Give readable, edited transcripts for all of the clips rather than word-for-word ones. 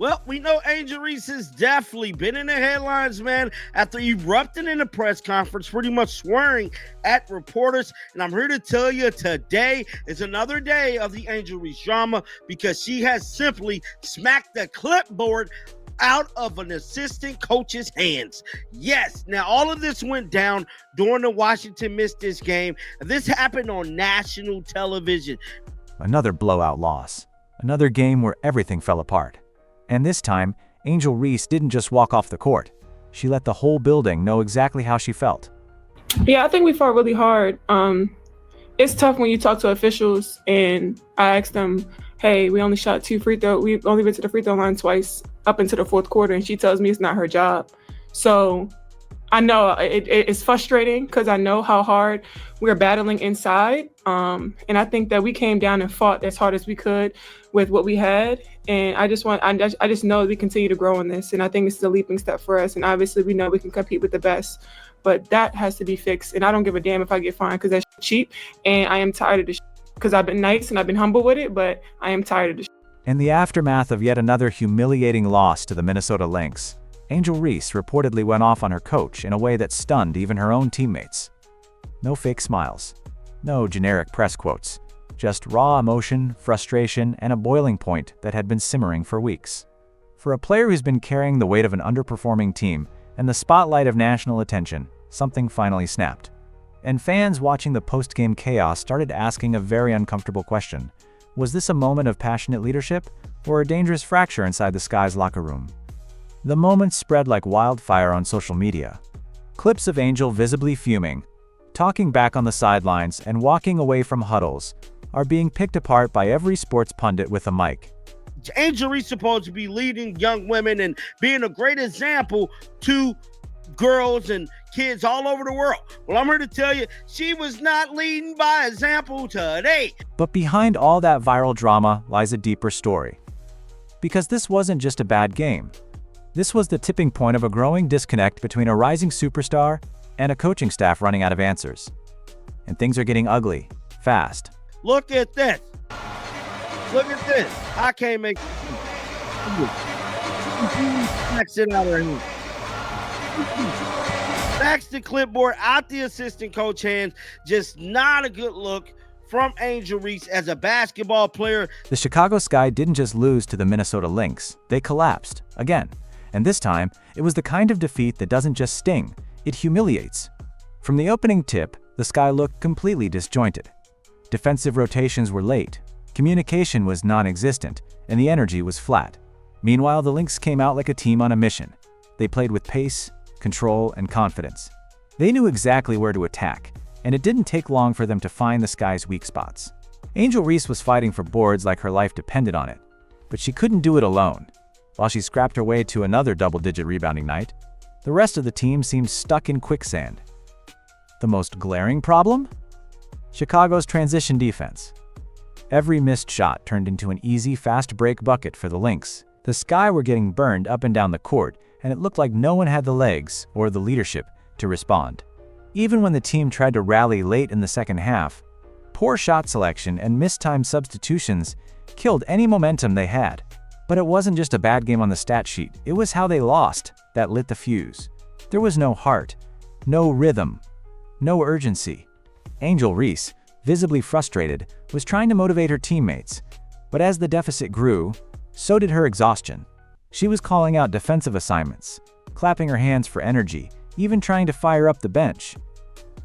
Well, we know Angel Reese has definitely been in the headlines, man, after erupting in a press conference, pretty much swearing at reporters. And I'm here to tell you today is another day of the Angel Reese drama because she has simply smacked the clipboard out of an assistant coach's hands. Yes, now all of this went down during the Washington missed this game. This happened on national television. Another blowout loss. Another game where everything fell apart. And this time, Angel Reese didn't just walk off the court. She let the whole building know exactly how she felt. Yeah, I think we fought really hard. It's tough when you talk to officials and I asked them, hey, we only shot 2 free throws. We only went to the free throw line twice up into the fourth quarter. And she tells me it's not her job. So I know it's frustrating because I know how hard we're battling inside. And I think that we came down and fought as hard as we could with what we had. And I just know we continue to grow in this. And I think it's a leaping step for us. And obviously we know we can compete with the best, but that has to be fixed. And I don't give a damn if I get fined because that's cheap. And I am tired of this because I've been nice and I've been humble with it, but I am tired of this. In the aftermath of yet another humiliating loss to the Minnesota Lynx, Angel Reese reportedly went off on her coach in a way that stunned even her own teammates. No fake smiles. No generic press quotes. Just raw emotion, frustration, and a boiling point that had been simmering for weeks. For a player who's been carrying the weight of an underperforming team and the spotlight of national attention, something finally snapped. And fans watching the post-game chaos started asking a very uncomfortable question. Was this a moment of passionate leadership or a dangerous fracture inside the Sky's locker room? The moment spread like wildfire on social media. Clips of Angel visibly fuming, talking back on the sidelines and walking away from huddles are being picked apart by every sports pundit with a mic. Angel Reese supposed to be leading young women and being a great example to girls and kids all over the world. Well, I'm here to tell you, she was not leading by example today. But behind all that viral drama lies a deeper story. Because this wasn't just a bad game. This was the tipping point of a growing disconnect between a rising superstar and a coaching staff running out of answers. And things are getting ugly, fast. Look at this. Look at this. I can't make it out of here. Backs the clipboard out the assistant coach hands. Just not a good look from Angel Reese as a basketball player. The Chicago Sky didn't just lose to the Minnesota Lynx. They collapsed, again. And this time, it was the kind of defeat that doesn't just sting, it humiliates. From the opening tip, the Sky looked completely disjointed. Defensive rotations were late, communication was non-existent, and the energy was flat. Meanwhile, the Lynx came out like a team on a mission. They played with pace, control, and confidence. They knew exactly where to attack, and it didn't take long for them to find the Sky's weak spots. Angel Reese was fighting for boards like her life depended on it, but she couldn't do it alone. While she scrapped her way to another double-digit rebounding night, the rest of the team seemed stuck in quicksand. The most glaring problem? Chicago's transition defense. Every missed shot turned into an easy, fast break bucket for the Lynx. The Sky were getting burned up and down the court, and it looked like no one had the legs or the leadership to respond. Even when the team tried to rally late in the second half, poor shot selection and mistimed substitutions killed any momentum they had. But it wasn't just a bad game on the stat sheet, it was how they lost that lit the fuse. There was no heart, no rhythm, no urgency. Angel Reese, visibly frustrated, was trying to motivate her teammates, but as the deficit grew, so did her exhaustion. She was calling out defensive assignments, clapping her hands for energy, even trying to fire up the bench.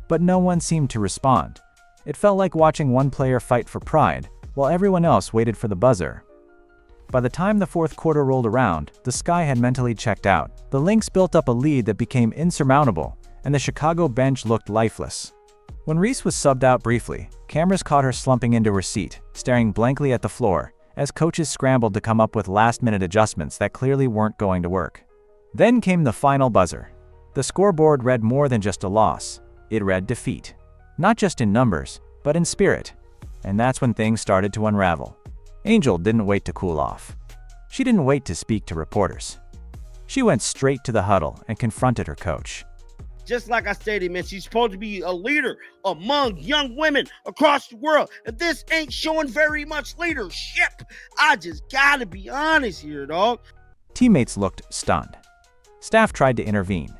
But no one seemed to respond. It felt like watching one player fight for pride, while everyone else waited for the buzzer. By the time the fourth quarter rolled around, the Sky had mentally checked out. The Lynx built up a lead that became insurmountable, and the Chicago bench looked lifeless. When Reese was subbed out briefly, cameras caught her slumping into her seat, staring blankly at the floor, as coaches scrambled to come up with last-minute adjustments that clearly weren't going to work. Then came the final buzzer. The scoreboard read more than just a loss. It read defeat. Not just in numbers, but in spirit. And that's when things started to unravel. Angel didn't wait to cool off. She didn't wait to speak to reporters. She went straight to the huddle and confronted her coach. Just like I stated, man, she's supposed to be a leader among young women across the world. And this ain't showing very much leadership. I just gotta be honest here, dog. Teammates looked stunned. Staff tried to intervene,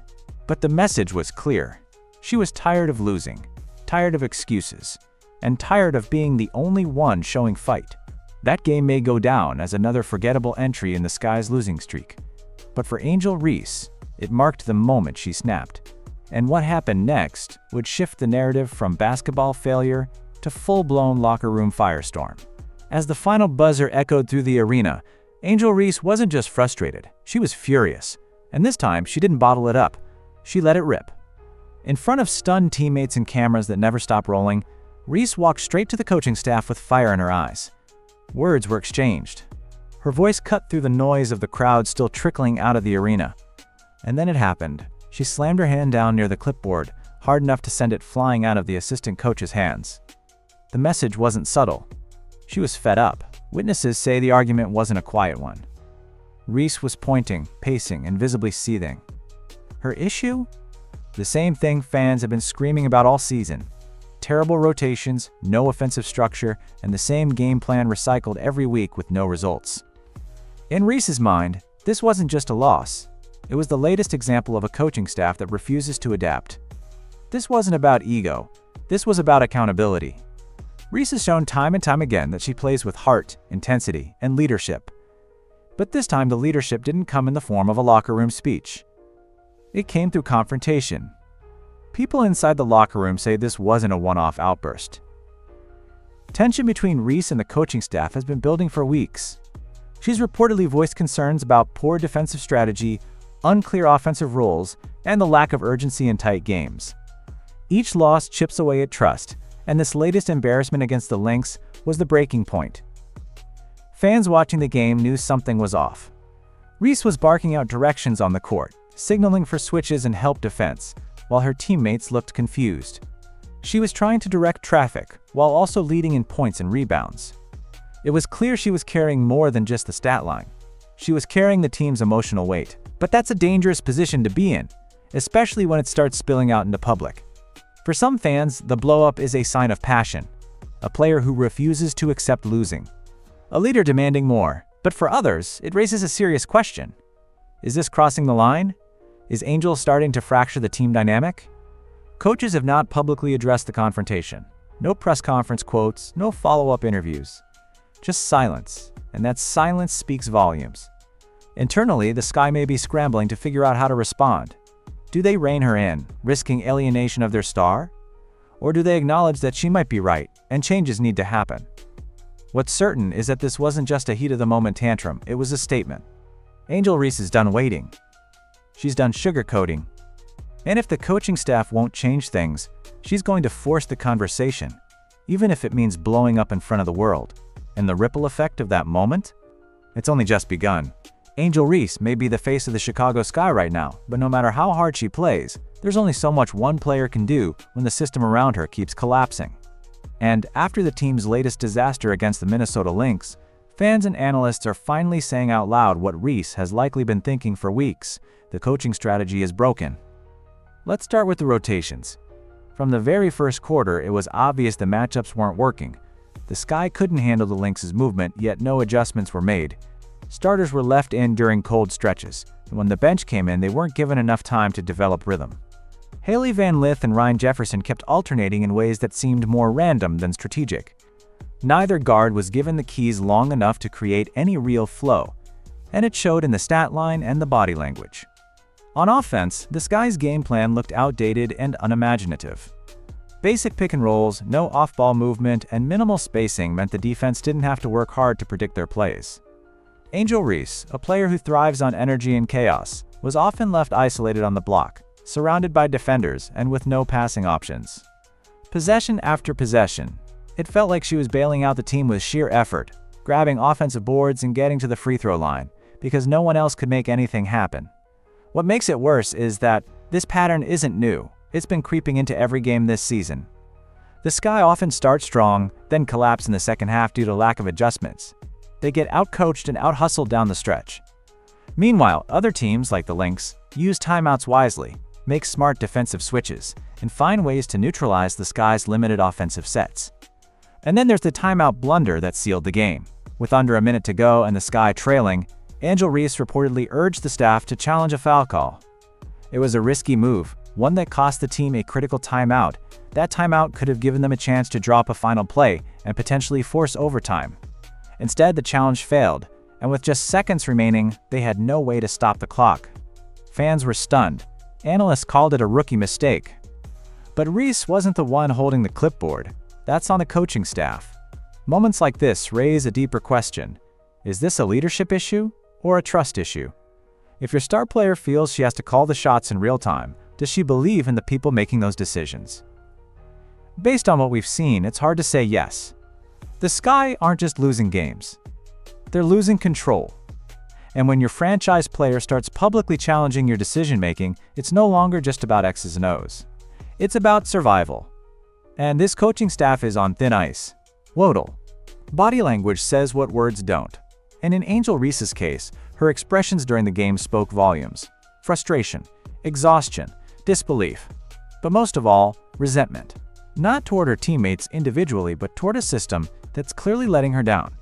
but the message was clear. She was tired of losing, tired of excuses, and tired of being the only one showing fight. That game may go down as another forgettable entry in the Sky's losing streak, but for Angel Reese, it marked the moment she snapped. And what happened next would shift the narrative from basketball failure to full-blown locker room firestorm. As the final buzzer echoed through the arena, Angel Reese wasn't just frustrated, she was furious. And this time, she didn't bottle it up. She let it rip. In front of stunned teammates and cameras that never stopped rolling, Reese walked straight to the coaching staff with fire in her eyes. Words were exchanged. Her voice cut through the noise of the crowd still trickling out of the arena. And then it happened. She slammed her hand down near the clipboard, hard enough to send it flying out of the assistant coach's hands. The message wasn't subtle. She was fed up. Witnesses say the argument wasn't a quiet one. Reese was pointing, pacing, and visibly seething. Her issue? The same thing fans have been screaming about all season. Terrible rotations, no offensive structure, and the same game plan recycled every week with no results. In Reese's mind, this wasn't just a loss. It was the latest example of a coaching staff that refuses to adapt. This wasn't about ego. This was about accountability. Reese has shown time and time again that she plays with heart, intensity, and leadership. But this time the leadership didn't come in the form of a locker room speech. It came through confrontation. People inside the locker room say this wasn't a one-off outburst. Tension between Reese and the coaching staff has been building for weeks. She's reportedly voiced concerns about poor defensive strategy, unclear offensive roles, and the lack of urgency in tight games. Each loss chips away at trust, and this latest embarrassment against the LYNX was the breaking point. Fans watching the game knew something was off. Reese was barking out directions on the court, signaling for switches and help defense, while her teammates looked confused. She was trying to direct traffic, while also leading in points and rebounds. It was clear she was carrying more than just the stat line. She was carrying the team's emotional weight. But that's a dangerous position to be in, especially when it starts spilling out into public. For some fans, the blow-up is a sign of passion, a player who refuses to accept losing, a leader demanding more. But for others, it raises a serious question. Is this crossing the line? Is Angel starting to fracture the team dynamic? Coaches have not publicly addressed the confrontation. No press conference quotes, no follow-up interviews. Just silence, and that silence speaks volumes. Internally, the Sky may be scrambling to figure out how to respond. Do they rein her in, risking alienation of their star? Or do they acknowledge that she might be right, and changes need to happen? What's certain is that this wasn't just a heat-of-the-moment tantrum, it was a statement. Angel Reese is done waiting. She's done sugarcoating. And if the coaching staff won't change things, she's going to force the conversation, even if it means blowing up in front of the world. And the ripple effect of that moment? It's only just begun. Angel Reese may be the face of the Chicago Sky right now, but no matter how hard she plays, there's only so much one player can do when the system around her keeps collapsing. And after the team's latest disaster against the Minnesota LYNX, fans and analysts are finally saying out loud what Reese has likely been thinking for weeks: the coaching strategy is broken. Let's start with the rotations. From the very first quarter, it was obvious the matchups weren't working. The Sky couldn't handle the Lynx's movement, yet no adjustments were made. Starters were left in during cold stretches, and when the bench came in, they weren't given enough time to develop rhythm. Haley Van Lith and Ryan Jefferson kept alternating in ways that seemed more random than strategic. Neither guard was given the keys long enough to create any real flow, and it showed in the stat line and the body language. On offense, the Sky's game plan looked outdated and unimaginative. Basic pick and rolls, no off-ball movement, and minimal spacing meant the defense didn't have to work hard to predict their plays. Angel Reese, a player who thrives on energy and chaos, was often left isolated on the block, surrounded by defenders and with no passing options. Possession after possession, it felt like she was bailing out the team with sheer effort, grabbing offensive boards and getting to the free throw line, because no one else could make anything happen. What makes it worse is that this pattern isn't new. It's been creeping into every game this season. The Sky often start strong, then collapse in the second half due to lack of adjustments. They get outcoached and out-hustled down the stretch. Meanwhile, other teams like the LYNX use timeouts wisely, make smart defensive switches, and find ways to neutralize the Sky's limited offensive sets. And then there's the timeout blunder that sealed the game. With under a minute to go and the Sky trailing, Angel Reese reportedly urged the staff to challenge a foul call. It was a risky move, one that cost the team a critical timeout. That timeout could have given them a chance to drop a final play and potentially force overtime. Instead, the challenge failed, and with just seconds remaining, they had no way to stop the clock. Fans were stunned. Analysts called it a rookie mistake. But Reese wasn't the one holding the clipboard. That's on the coaching staff. Moments like this raise a deeper question. Is this a leadership issue or a trust issue? If your star player feels she has to call the shots in real time, does she believe in the people making those decisions? Based on what we've seen, it's hard to say yes. The Sky aren't just losing games. They're losing control. And when your franchise player starts publicly challenging your decision-making, it's no longer just about X's and O's. It's about survival. And this coaching staff is on thin ice. Wodle. Body language says what words don't. And in Angel Reese's case, her expressions during the game spoke volumes. Frustration, exhaustion, disbelief. But most of all, resentment. Not toward her teammates individually, but toward a system that's clearly letting her down.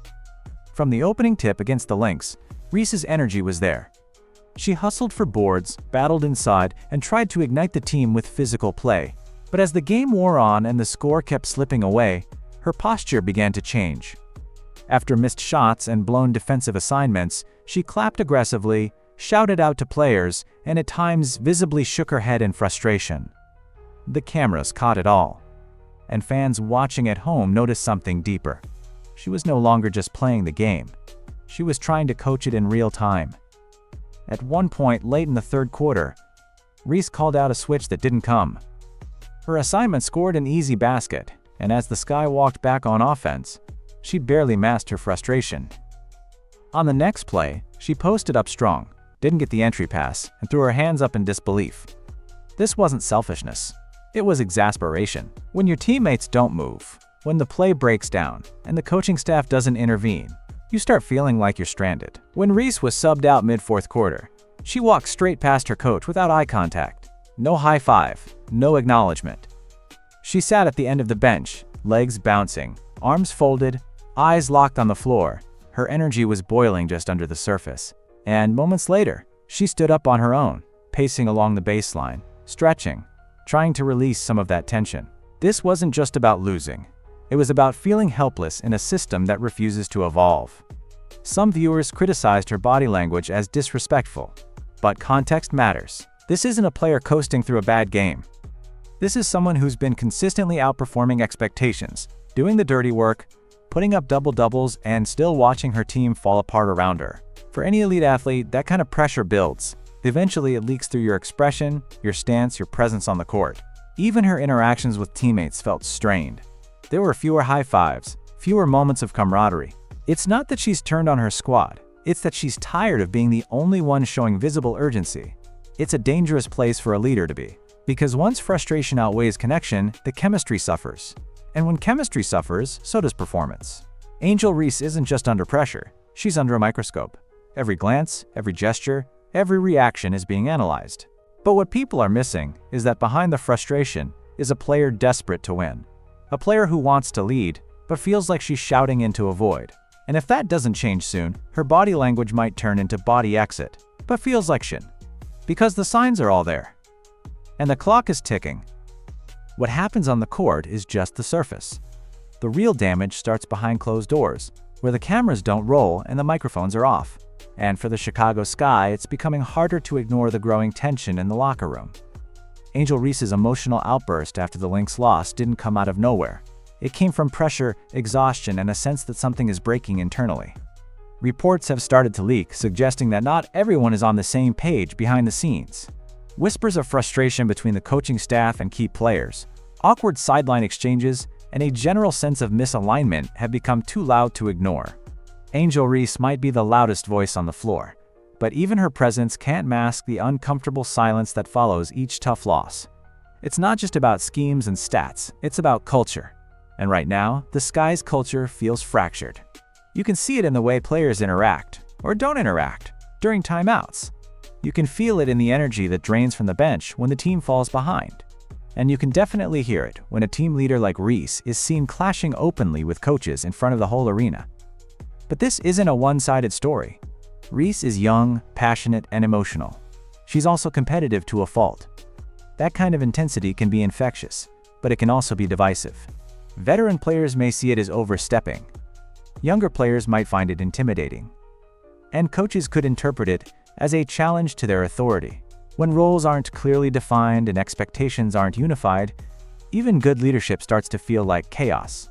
From the opening tip against the Lynx, Reese's energy was there. She hustled for boards, battled inside, and tried to ignite the team with physical play. But as the game wore on and the score kept slipping away, her posture began to change. After missed shots and blown defensive assignments, she clapped aggressively, shouted out to players, and at times visibly shook her head in frustration. The cameras caught it all. And fans watching at home noticed something deeper. She was no longer just playing the game. She was trying to coach it in real time. At one point late in the third quarter, Reese called out a switch that didn't come. Her assignment scored an easy basket, and as the Sky walked back on offense, she barely masked her frustration. On the next play, she posted up strong, didn't get the entry pass, and threw her hands up in disbelief. This wasn't selfishness. It was exasperation. When your teammates don't move, when the play breaks down, and the coaching staff doesn't intervene, you start feeling like you're stranded. When Reese was subbed out mid-fourth quarter, she walked straight past her coach without eye contact. No high five, no acknowledgement. She sat at the end of the bench, legs bouncing, arms folded, eyes locked on the floor. Her energy was boiling just under the surface. And moments later, she stood up on her own, pacing along the baseline, stretching, trying to release some of that tension. This wasn't just about losing. It was about feeling helpless in a system that refuses to evolve. Some viewers criticized her body language as disrespectful. But context matters. This isn't a player coasting through a bad game. This is someone who's been consistently outperforming expectations, doing the dirty work, putting up double-doubles, and still watching her team fall apart around her. For any elite athlete, that kind of pressure builds. Eventually, it leaks through your expression, your stance, your presence on the court. Even her interactions with teammates felt strained. There were fewer high fives, fewer moments of camaraderie. It's not that she's turned on her squad. It's that she's tired of being the only one showing visible urgency. It's a dangerous place for a leader to be. Because once frustration outweighs connection, the chemistry suffers. And when chemistry suffers, so does performance. Angel Reese isn't just under pressure. She's under a microscope. Every glance, every gesture, every reaction is being analyzed. But what people are missing is that behind the frustration is a player desperate to win. A player who wants to lead, but feels like she's shouting into a void. And if that doesn't change soon, her body language might turn into body exit, but feels like shin. Because the signs are all there. And the clock is ticking. What happens on the court is just the surface. The real damage starts behind closed doors, where the cameras don't roll and the microphones are off. And for the Chicago Sky, it's becoming harder to ignore the growing tension in the locker room. Angel Reese's emotional outburst after the Lynx loss didn't come out of nowhere. It came from pressure, exhaustion, and a sense that something is breaking internally. Reports have started to leak, suggesting that not everyone is on the same page behind the scenes. Whispers of frustration between the coaching staff and key players, awkward sideline exchanges, and a general sense of misalignment have become too loud to ignore. Angel Reese might be the loudest voice on the floor, but even her presence can't mask the uncomfortable silence that follows each tough loss. It's not just about schemes and stats, it's about culture. And right now, the Sky's culture feels fractured. You can see it in the way players interact, or don't interact, during timeouts. You can feel it in the energy that drains from the bench when the team falls behind. And you can definitely hear it when a team leader like Reese is seen clashing openly with coaches in front of the whole arena. But this isn't a one-sided story. Reese is young, passionate, and emotional. She's also competitive to a fault. That kind of intensity can be infectious, but it can also be divisive. Veteran players may see it as overstepping. Younger players might find it intimidating. And coaches could interpret it as a challenge to their authority. When roles aren't clearly defined and expectations aren't unified, even good leadership starts to feel like chaos.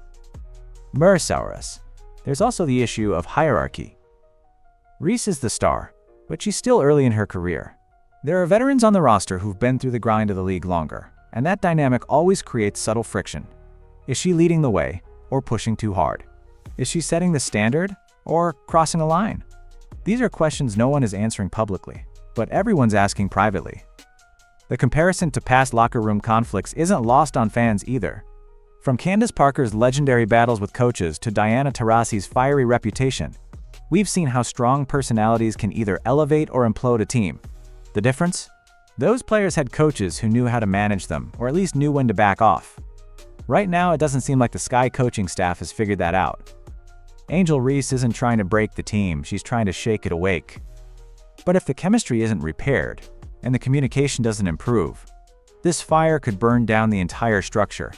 Mursaurus. There's also the issue of hierarchy. Reese is the star, but she's still early in her career. There are veterans on the roster who've been through the grind of the league longer, and that dynamic always creates subtle friction. Is she leading the way, or pushing too hard? Is she setting the standard, or crossing a line? These are questions no one is answering publicly, but everyone's asking privately. The comparison to past locker room conflicts isn't lost on fans either. From Candace Parker's legendary battles with coaches to Diana Taurasi's fiery reputation, we've seen how strong personalities can either elevate or implode a team. The difference? Those players had coaches who knew how to manage them, or at least knew when to back off. Right now, it doesn't seem like the Sky coaching staff has figured that out. Angel Reese isn't trying to break the team, she's trying to shake it awake. But if the chemistry isn't repaired, and the communication doesn't improve, this fire could burn down the entire structure.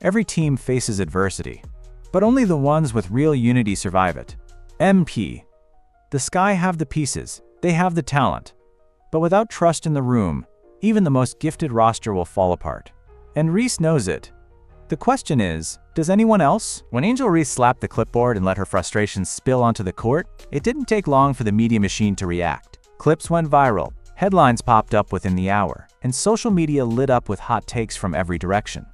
Every team faces adversity, but only the ones with real unity survive it. MP. The Sky have the pieces, they have the talent. But without trust in the room, even the most gifted roster will fall apart. And Reese knows it. The question is, does anyone else? When Angel Reese slapped the clipboard and let her frustrations spill onto the court, it didn't take long for the media machine to react. Clips went viral, headlines popped up within the hour, and social media lit up with hot takes from every direction.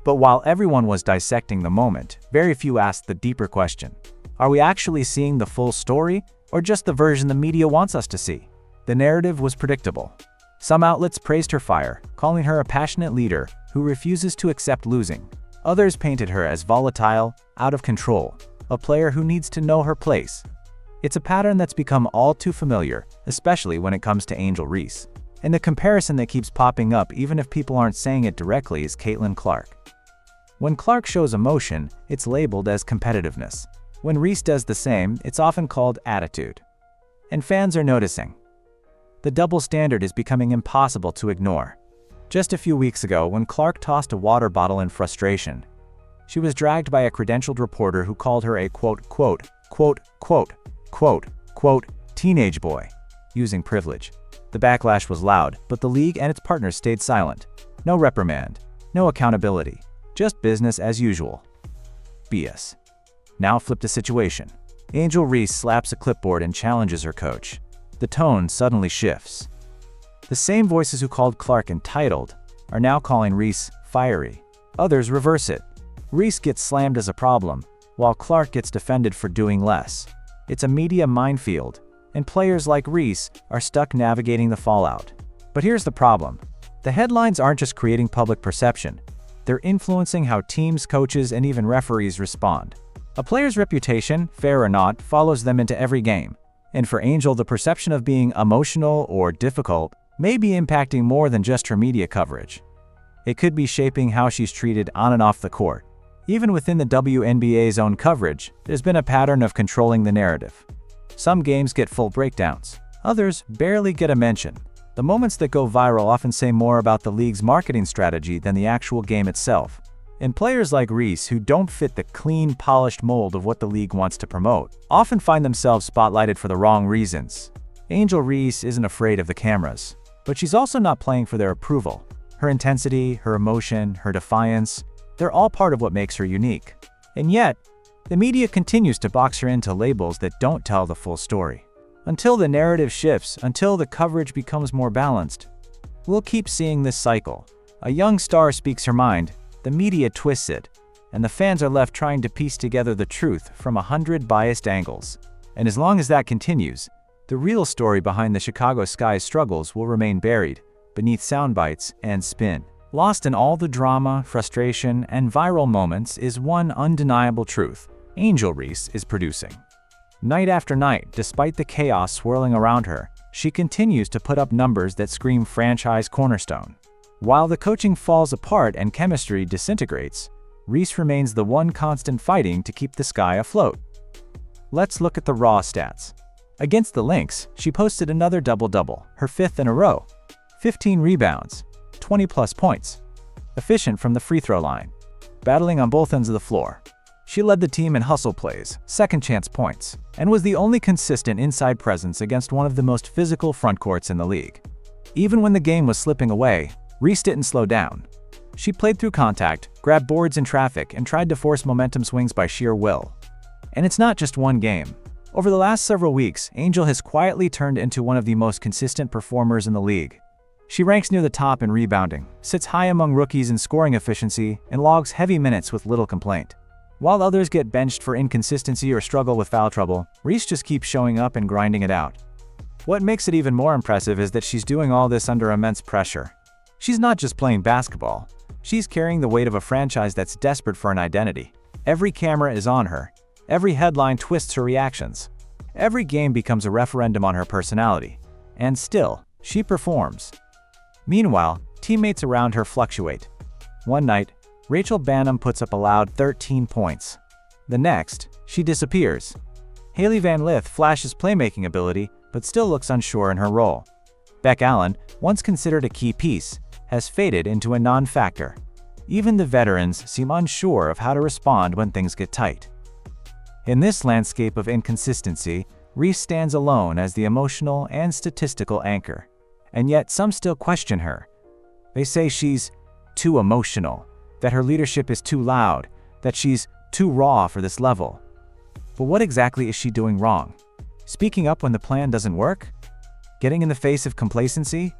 But while everyone was dissecting the moment, very few asked the deeper question. Are we actually seeing the full story, or just the version the media wants us to see? The narrative was predictable. Some outlets praised her fire, calling her a passionate leader who refuses to accept losing. Others painted her as volatile, out of control, a player who needs to know her place. It's a pattern that's become all too familiar, especially when it comes to Angel Reese. And the comparison that keeps popping up even if people aren't saying it directly is Caitlin Clark. When Clark shows emotion, it's labeled as competitiveness. When Reese does the same, it's often called attitude. And fans are noticing. The double standard is becoming impossible to ignore. Just a few weeks ago, when Clark tossed a water bottle in frustration, she was dragged by a credentialed reporter who called her a teenage boy, using privilege. The backlash was loud, but the league and its partners stayed silent. No reprimand, no accountability, just business as usual. BS. Now flip the situation. Angel Reese slaps a clipboard and challenges her coach. The tone suddenly shifts. The same voices who called Clark entitled are now calling Reese fiery. Others reverse it. Reese gets slammed as a problem, while Clark gets defended for doing less. It's a media minefield, and players like Reese are stuck navigating the fallout. But here's the problem. The headlines aren't just creating public perception. They're influencing how teams, coaches, and even referees respond. A player's reputation, fair or not, follows them into every game. And for Angel, the perception of being emotional or difficult may be impacting more than just her media coverage. It could be shaping how she's treated on and off the court. Even within the WNBA's own coverage, there's been a pattern of controlling the narrative. Some games get full breakdowns. Others barely get a mention. The moments that go viral often say more about the league's marketing strategy than the actual game itself. And players like Reese, who don't fit the clean, polished mold of what the league wants to promote, often find themselves spotlighted for the wrong reasons. Angel Reese isn't afraid of the cameras, but she's also not playing for their approval. Her intensity, her emotion, her defiance, they're all part of what makes her unique. And yet, the media continues to box her into labels that don't tell the full story. Until the narrative shifts, until the coverage becomes more balanced, we'll keep seeing this cycle. A young star speaks her mind, the media twists it, and the fans are left trying to piece together the truth from 100 biased angles. And as long as that continues, the real story behind the Chicago Sky's struggles will remain buried beneath soundbites and spin. Lost in all the drama, frustration, and viral moments is one undeniable truth. Angel Reese is producing. Night after night, despite the chaos swirling around her, she continues to put up numbers that scream franchise cornerstone. While the coaching falls apart and chemistry disintegrates, Reese remains the one constant fighting to keep the Sky afloat. Let's look at the raw stats. Against the Lynx, she posted another double-double, her 5th in a row. 15 rebounds, 20-plus points. Efficient from the free throw line. Battling on both ends of the floor. She led the team in hustle plays, second-chance points, and was the only consistent inside presence against one of the most physical frontcourts in the league. Even when the game was slipping away, Reese didn't slow down. She played through contact, grabbed boards in traffic, and tried to force momentum swings by sheer will. And it's not just one game. Over the last several weeks, Angel has quietly turned into one of the most consistent performers in the league. She ranks near the top in rebounding, sits high among rookies in scoring efficiency, and logs heavy minutes with little complaint. While others get benched for inconsistency or struggle with foul trouble, Reese just keeps showing up and grinding it out. What makes it even more impressive is that she's doing all this under immense pressure. She's not just playing basketball. She's carrying the weight of a franchise that's desperate for an identity. Every camera is on her. Every headline twists her reactions. Every game becomes a referendum on her personality. And still, she performs. Meanwhile, teammates around her fluctuate. One night, Rachel Banham puts up a loud 13 points. The next, she disappears. Haley Van Lith flashes playmaking ability, but still looks unsure in her role. Beck Allen, once considered a key piece, has faded into a non-factor. Even the veterans seem unsure of how to respond when things get tight. In this landscape of inconsistency, Reese stands alone as the emotional and statistical anchor. And yet some still question her. They say she's too emotional, that her leadership is too loud, that she's too raw for this level. But what exactly is she doing wrong? Speaking up when the plan doesn't work? Getting in the face of complacency?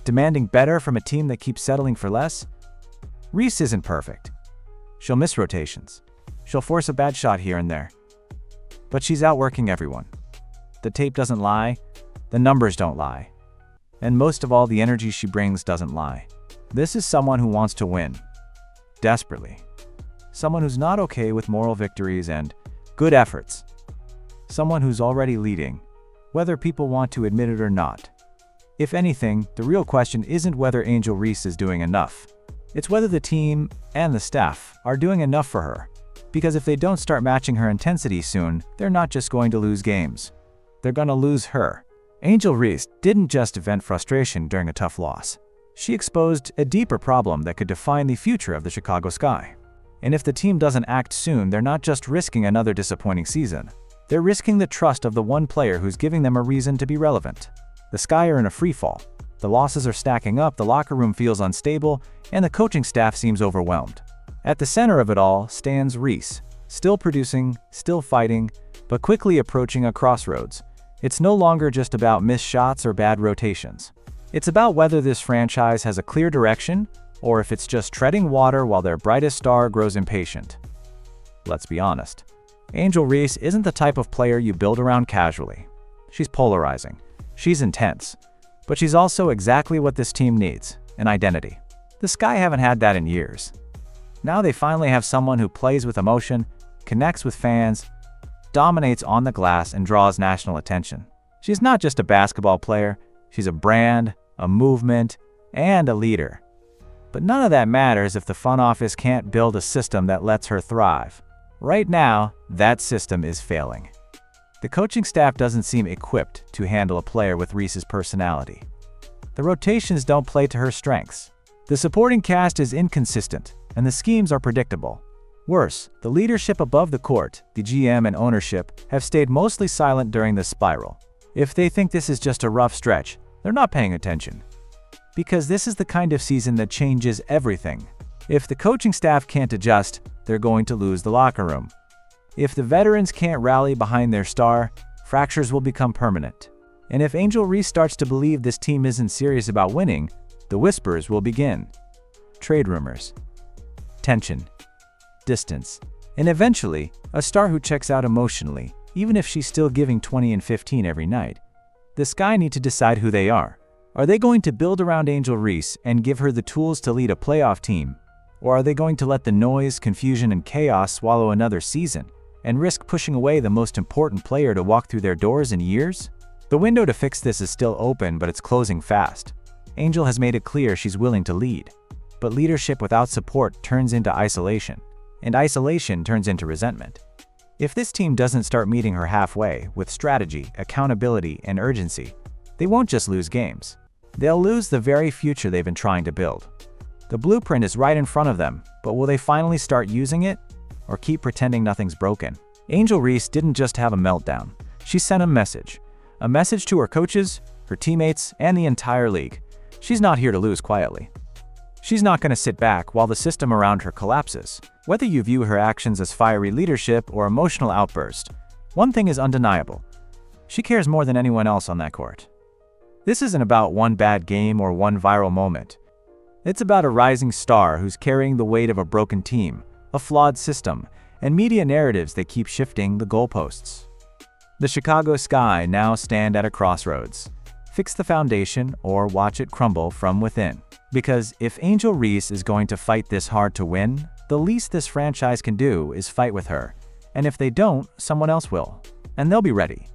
Demanding better from a team that keeps settling for less? Reese isn't perfect. She'll miss rotations. She'll force a bad shot here and there. But she's outworking everyone. The tape doesn't lie. The numbers don't lie. And most of all, the energy she brings doesn't lie. This is someone who wants to win. Desperately. Someone who's not okay with moral victories and good efforts. Someone who's already leading, whether people want to admit it or not. If anything, the real question isn't whether Angel Reese is doing enough. It's whether the team and the staff are doing enough for her. Because if they don't start matching her intensity soon, they're not just going to lose games. They're going to lose her. Angel Reese didn't just vent frustration during a tough loss. She exposed a deeper problem that could define the future of the Chicago Sky. And if the team doesn't act soon, they're not just risking another disappointing season. They're risking the trust of the one player who's giving them a reason to be relevant. The Sky are in a freefall. The losses are stacking up, the locker room feels unstable, and the coaching staff seems overwhelmed. At the center of it all stands Reese, still producing, still fighting, but quickly approaching a crossroads. It's no longer just about missed shots or bad rotations. It's about whether this franchise has a clear direction, or if it's just treading water while their brightest star grows impatient. Let's be honest. Angel Reese isn't the type of player you build around casually. She's polarizing. She's intense. But she's also exactly what this team needs, an identity. The Sky haven't had that in years. Now they finally have someone who plays with emotion, connects with fans, dominates on the glass, and draws national attention. She's not just a basketball player, she's a brand, a movement, and a leader. But none of that matters if the front office can't build a system that lets her thrive. Right now, that system is failing. The coaching staff doesn't seem equipped to handle a player with Reese's personality. The rotations don't play to her strengths. The supporting cast is inconsistent, and the schemes are predictable. Worse, the leadership above the court, the GM and ownership, have stayed mostly silent during this spiral. If they think this is just a rough stretch, they're not paying attention. Because this is the kind of season that changes everything. If the coaching staff can't adjust, they're going to lose the locker room. If the veterans can't rally behind their star, fractures will become permanent. And if Angel Reese starts to believe this team isn't serious about winning, the whispers will begin. Trade rumors. Tension. Distance. And eventually, a star who checks out emotionally, even if she's still giving 20 and 15 every night. The Sky need to decide who they are. Are they going to build around Angel Reese and give her the tools to lead a playoff team? Or are they going to let the noise, confusion, and chaos swallow another season and risk pushing away the most important player to walk through their doors in years? The window to fix this is still open, but it's closing fast. Angel has made it clear she's willing to lead. But leadership without support turns into isolation, and isolation turns into resentment. If this team doesn't start meeting her halfway with strategy, accountability, and urgency, they won't just lose games. They'll lose the very future they've been trying to build. The blueprint is right in front of them, but will they finally start using it? Or keep pretending nothing's broken? Angel Reese didn't just have a meltdown. She sent a message. A message to her coaches, her teammates, and the entire league. She's not here to lose quietly. She's not going to sit back while the system around her collapses. Whether you view her actions as fiery leadership or emotional outburst, one thing is undeniable. She cares more than anyone else on that court. This isn't about one bad game or one viral moment. It's about a rising star who's carrying the weight of a broken team, a flawed system, and media narratives that keep shifting the goalposts. The Chicago Sky now stand at a crossroads. Fix the foundation or watch it crumble from within. Because if Angel Reese is going to fight this hard to win, the least this franchise can do is fight with her. And if they don't, someone else will. And they'll be ready.